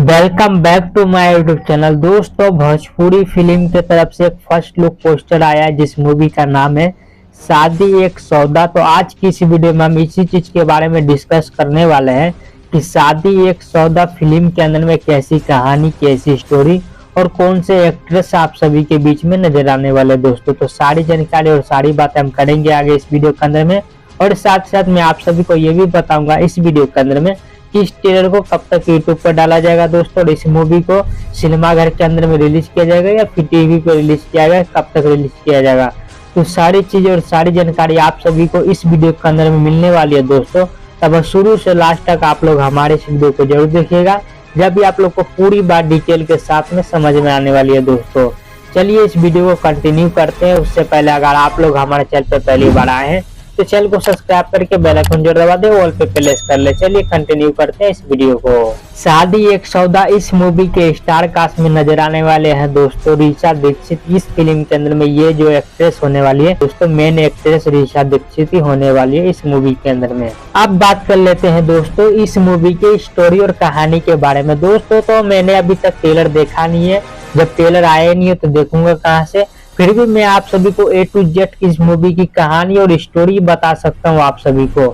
Welcome back to my YouTube channel. दोस्तों, Bhojpuri film की तरफ से एक फर्स्ट लुक पोस्टर आया है जिस मूवी का नाम है शादी एक सौदा। तो आज की इस वीडियो में हम इसी चीज के बारे में डिस्कस करने वाले हैं कि शादी एक सौदा फिल्म के अंदर में कैसी कहानी, कैसी स्टोरी और कौन से एक्ट्रेस आप सभी के बीच में नजर आने वाले। दोस्तों, तो सारी जानकारी और सारी बातें हम करेंगे आगे इस वीडियो के अंदर में, और साथ साथ मैं आप सभी को ये भी बताऊंगा इस वीडियो के अंदर में कि इस ट्रेलर को कब तक यूट्यूब पर डाला जाएगा दोस्तों, और इस मूवी को सिनेमा घर के अंदर में रिलीज किया जाएगा या फिर टीवी पर रिलीज किया जाएगा, कब तक रिलीज किया जाएगा। तो सारी चीजें और सारी जानकारी आप सभी को इस वीडियो के अंदर में मिलने वाली है दोस्तों। तब शुरू से लास्ट तक आप लोग हमारे इस वीडियो को जरूर देखिएगा, जब भी आप लोग को पूरी बात डिटेल के साथ में समझ में आने वाली है दोस्तों। चलिए इस वीडियो को कंटिन्यू करते हैं। उससे पहले अगर आप लोग हमारे चैनल पर पहली बार आए हैं तो चैनल को सब्सक्राइब करके बेल आइकन जरूर दबा दे, ऑल पे प्रेस कर ले। चलिए कंटिन्यू करते हैं इस वीडियो को। शादी एक सौदा इस मूवी के स्टार कास्ट में नजर आने वाले हैं दोस्तों ऋचा दीक्षित। इस फिल्म के अंदर में ये जो एक्ट्रेस होने वाली है दोस्तों, मेन एक्ट्रेस ऋचा दीक्षित ही होने वाली है इस मूवी के अंदर में। अब बात कर लेते हैं दोस्तों इस मूवी के स्टोरी और कहानी के बारे में। दोस्तों, तो मैंने अभी तक ट्रेलर देखा नहीं है, जब ट्रेलर आया नहीं है तो देखूंगा कहाँ से। फिर भी मैं आप सभी को A to Z इस मूवी की कहानी और स्टोरी बता सकता हूँ आप सभी को।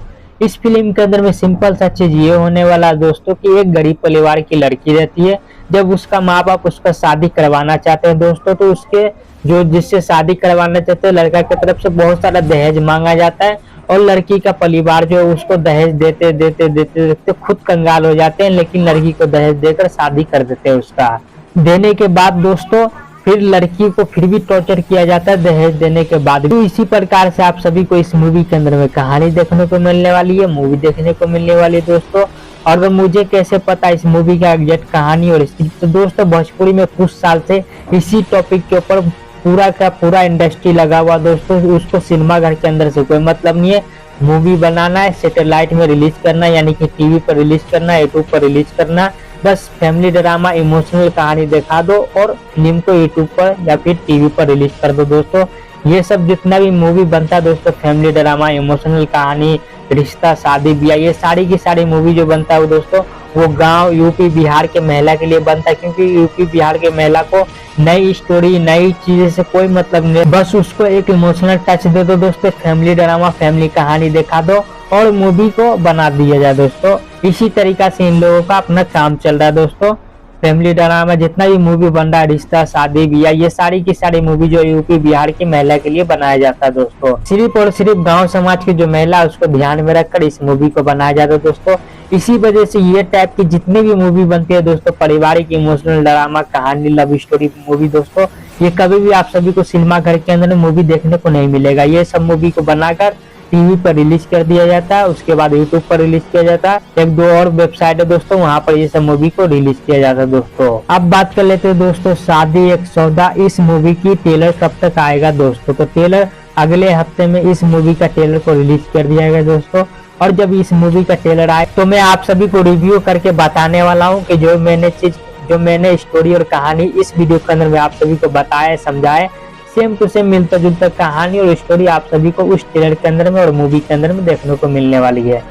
इस फिल्म के अंदर में सिंपल सा चीज ये होने वाला है दोस्तों कि एक गरीब परिवार की लड़की रहती है। जब उसका माँ बाप उसका शादी करवाना चाहते हैं दोस्तों, तो उसके जो जिससे शादी करवाना चाहते हैं लड़का की तरफ से बहुत सारा दहेज मांगा जाता है, और लड़की का परिवार जो है उसको दहेज देते देते देते देते खुद कंगाल हो जाते हैं, लेकिन लड़की को दहेज देकर शादी कर देते हैं। उसका देने के बाद दोस्तों फिर लड़की को फिर भी टॉर्चर किया जाता है दहेज देने के बाद। तो इसी प्रकार से आप सभी को इस मूवी के अंदर में कहानी देखने को मिलने वाली है, मूवी देखने को मिलने वाली है दोस्तों। और मुझे कैसे पता इस मूवी का एग्जैक्ट कहानी और स्क्रिप्ट, तो दोस्तों भोजपुरी में कुछ साल से इसी टॉपिक के ऊपर पूरा का पूरा इंडस्ट्री लगा हुआ दोस्तों। उसको सिनेमा घर के अंदर से कोई मतलब नहीं है, मूवी बनाना है, सैटेलाइट में रिलीज करना है, यानी कि टीवी पर रिलीज करना, यूट्यूब पर रिलीज करना। बस फैमिली ड्रामा इमोशनल कहानी दिखा दो और फिल्म को यूट्यूब पर या फिर टीवी पर रिलीज कर दो दोस्तों। ये सब जितना भी मूवी बनता है दोस्तों, फैमिली ड्रामा, इमोशनल कहानी, रिश्ता, शादी ब्याह, ये सारी की सारी मूवी जो बनता है दोस्तों वो गांव यूपी बिहार के महिला के लिए बनता है, क्योंकि यूपी बिहार के महिला को नई स्टोरी नई चीजें से कोई मतलब नहीं, बस उसको एक इमोशनल टच दे दो दोस्तों, फैमिली ड्रामा फैमिली कहानी दिखा दो और मूवी को बना दिया जाए दोस्तों। इसी तरीका से इन लोगों का अपना काम चल रहा है दोस्तों। फैमिली ड्रामा जितना भी मूवी बन रहा है, रिश्ता, शादी ब्याह, ये सारी की सारी मूवी जो यूपी बिहार की महिला के लिए बनाया जाता है दोस्तों। सिर्फ और सिर्फ गांव समाज की जो महिला है उसको ध्यान में रखकर इस मूवी को बनाया जाता है दोस्तों। इसी वजह से ये टाइप की जितनी भी मूवी बनती है दोस्तों, पारिवारिक इमोशनल ड्रामा कहानी लव स्टोरी मूवी दोस्तों, ये कभी भी आप सभी को सिनेमा घर के अंदर मूवी देखने को नहीं मिलेगा। ये सब मूवी को बनाकर टीवी पर रिलीज कर दिया जाता है, उसके बाद यूट्यूब पर रिलीज किया जाता है। एक दो और वेबसाइट है दोस्तों, वहां पर ये सब मूवी को रिलीज किया जाता है दोस्तों। अब बात कर लेते हैं दोस्तों शादी एक सौदा इस मूवी की ट्रेलर कब तक आएगा दोस्तों। तो ट्रेलर अगले हफ्ते में इस मूवी का ट्रेलर को रिलीज कर दिया गया दोस्तों। और जब इस मूवी का ट्रेलर आए तो मैं आप सभी को रिव्यू करके बताने वाला हूँ कि जो मैंने स्टोरी और कहानी इस वीडियो के अंदर में आप सभी को बताया समझाए, सेम टू सेम मिलता जुलता कहानी और स्टोरी आप सभी को उस ट्रेलर के अंदर में और मूवी के अंदर में देखने को मिलने वाली है।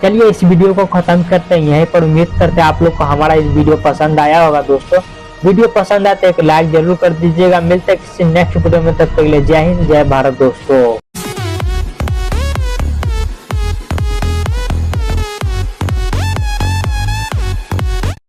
चलिए इस वीडियो को खत्म करते हैं यहीं पर। उम्मीद करते हैं आप लोग को हमारा इस वीडियो पसंद आया होगा दोस्तों। वीडियो पसंद आते एक लाइक जरूर कर दीजिएगा। मिलते हैं किसी नेक्स्ट वीडियो में, तब तक के लिए जय हिंद जय भारत दोस्तों।